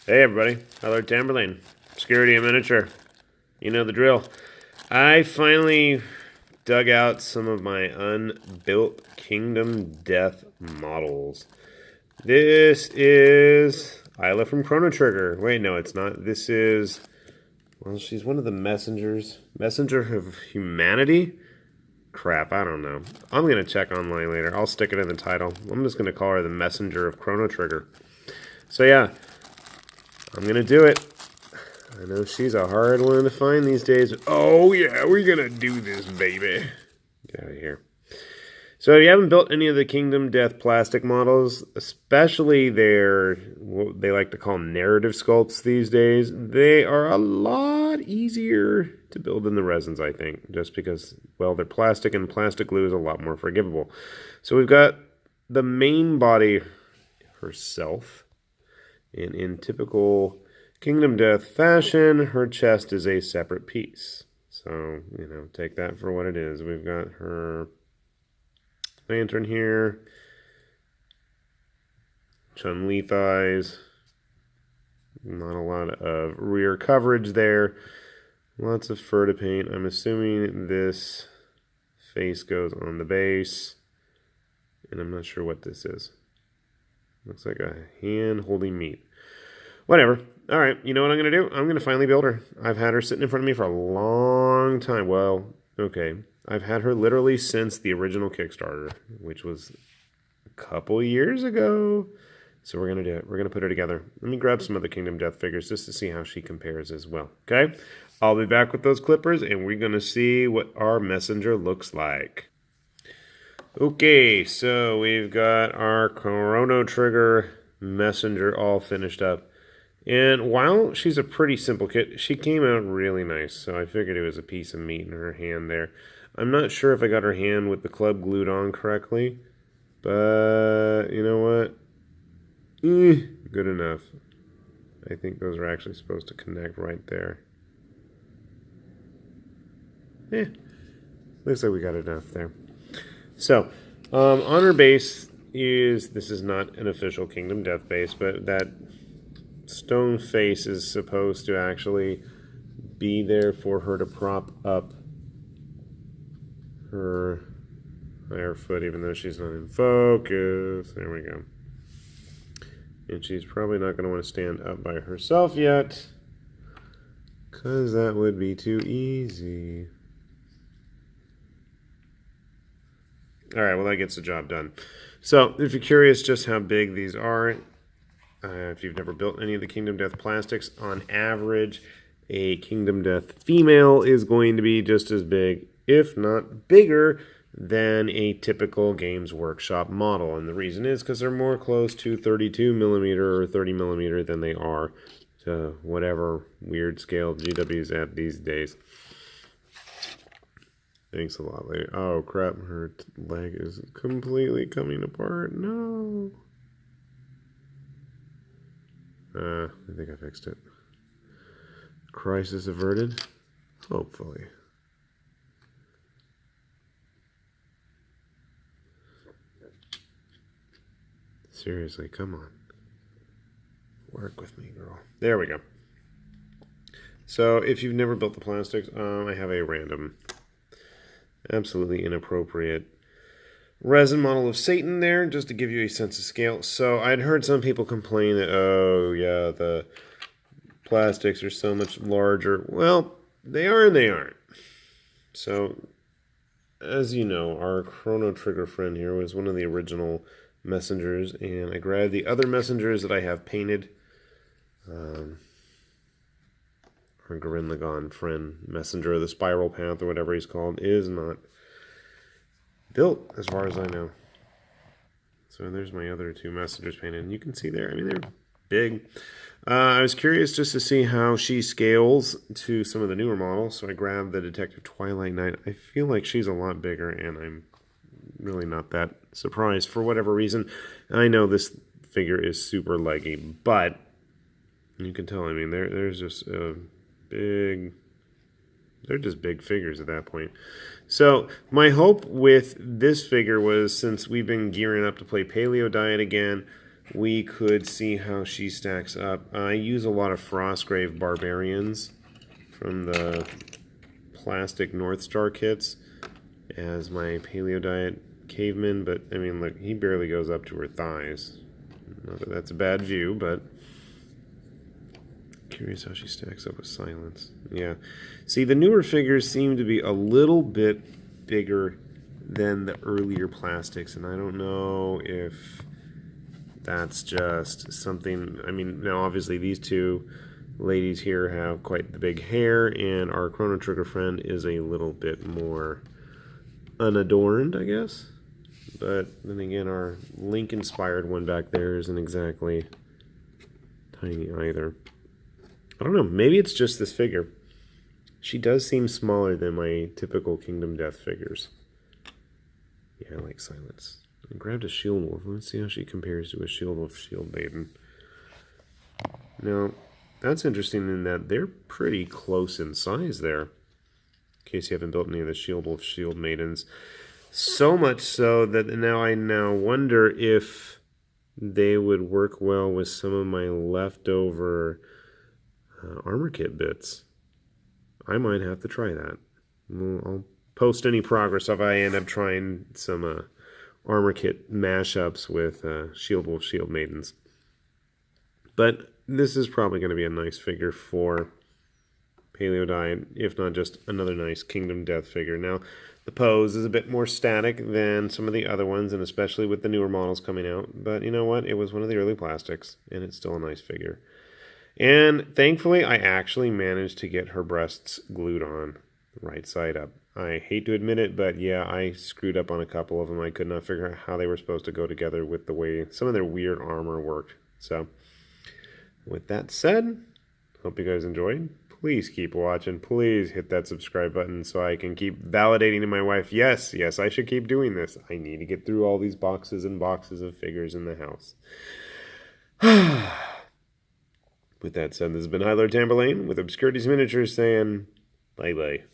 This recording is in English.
Hey everybody, Hello Tamberlane, Security and Miniature. You know the drill. I finally dug out some of my unbuilt Kingdom Death models. This is Ayla from Chrono Trigger. Wait, no, it's not. This is, well, she's one of the messengers. Messenger of Humanity? Crap, I don't know. I'm going to check online later. I'll stick it in the title. I'm just going to call her the Messenger of Chrono Trigger. So yeah, I'm going to do it. I know she's a hard one to find these days. Oh yeah, we're going to do this, baby. Get out of here. So if you haven't built any of the Kingdom Death plastic models, especially their, what they like to call narrative sculpts these days, they are a lot easier to build than the resins, I think, just because, well, they're plastic and plastic glue is a lot more forgivable. So we've got the main body herself, and in typical Kingdom Death fashion, her chest is a separate piece. So, you know, take that for what it is. We've got her lantern here, Chun-Li thighs, not a lot of rear coverage there, lots of fur to paint. I'm assuming this face goes on the base, and I'm not sure what this is. Looks like a hand holding meat. Whatever. All right, you know what I'm going to do? I'm going to finally build her. I've had her sitting in front of me for a long time. Well, okay. I've had her literally since the original Kickstarter, which was a couple years ago. So we're going to do it. We're going to put her together. Let me grab some of the Kingdom Death figures just to see how she compares as well. Okay? I'll be back with those clippers, and we're going to see what our messenger looks like. Okay, so we've got our Chrono Trigger messenger all finished up. And while she's a pretty simple kit, she came out really nice. So I figured it was a piece of meat in her hand there. I'm not sure if I got her hand with the club glued on correctly. But, you know what? Good enough. I think those are actually supposed to connect right there. Looks like we got enough there. So, on her base this is not an official Kingdom Death base, but that stone face is supposed to actually be there for her to prop up her higher foot, even though she's not in focus. There we go. And she's probably not going to want to stand up by herself yet, because that would be too easy. All right, well, that gets the job done. So, if you're curious just how big these are, if you've never built any of the Kingdom Death plastics, on average, a Kingdom Death female is going to be just as big, if not bigger, than a typical Games Workshop model. And the reason is because they're more close to 32 millimeter or 30 millimeter than they are to whatever weird scale GW's at these days. Thanks a lot, lady. Oh, crap. Her leg is completely coming apart. No. I think I fixed it. Crisis averted? Hopefully. Seriously, come on. Work with me, girl. There we go. So, if you've never built the plastics, I have a random, absolutely inappropriate resin model of Satan there, just to give you a sense of scale. So I'd heard some people complain that, oh yeah, the plastics are so much larger. Well, they are and they aren't. So, as you know, our Chrono Trigger friend here was one of the original messengers, and I grabbed the other messengers that I have painted. Our Gurren Lagann friend, Messenger of the Spiral Path, or whatever he's called, is not built, as far as I know. So there's my other two messengers painted. And you can see there, I mean, they're big. I was curious just to see how she scales to some of the newer models, so I grabbed the Detective Twilight Knight. I feel like she's a lot bigger, and I'm really not that surprised for whatever reason. I know this figure is super leggy, but you can tell, I mean, there's just a big... They're just big figures at that point. So my hope with this figure was, since we've been gearing up to play Paleo Diet again, we could see how she stacks up. I use a lot of Frostgrave Barbarians from the plastic North Star kits as my paleo diet caveman, but I mean, look, he barely goes up to her thighs. Not that that's a bad view, but curious how she stacks up with silence. Yeah. See, the newer figures seem to be a little bit bigger than the earlier plastics, and I don't know if that's just something. I mean, now obviously these two ladies here have quite the big hair, and our Chrono Trigger friend is a little bit more unadorned, I guess. But then again, our Link-inspired one back there isn't exactly tiny either. I don't know, maybe it's just this figure. She does seem smaller than my typical Kingdom Death figures. Yeah, I like silence. I grabbed a Shield Wolf. Let's see how she compares to a Shield Wolf Shield Maiden. Now, that's interesting in that they're pretty close in size there. In case you haven't built any of the Shield Wolf Shield Maidens. So much so that I now wonder if they would work well with some of my leftover armor kit bits. I might have to try that. I'll post any progress if I end up trying some armor kit mashups with Shield Wolf Shield Maidens. But this is probably going to be a nice figure for Paleo Diet, if not just another nice Kingdom Death figure. Now, the pose is a bit more static than some of the other ones, and especially with the newer models coming out. But you know what? It was one of the early plastics, and it's still a nice figure. And thankfully, I actually managed to get her breasts glued on right side up. I hate to admit it, but yeah, I screwed up on a couple of them. I could not figure out how they were supposed to go together with the way some of their weird armor worked. So, with that said, hope you guys enjoyed. Please keep watching. Please hit that subscribe button so I can keep validating to my wife, yes, I should keep doing this. I need to get through all these boxes and boxes of figures in the house. With that said, this has been High Lord Tamberlane with Obscurities Miniatures saying bye-bye.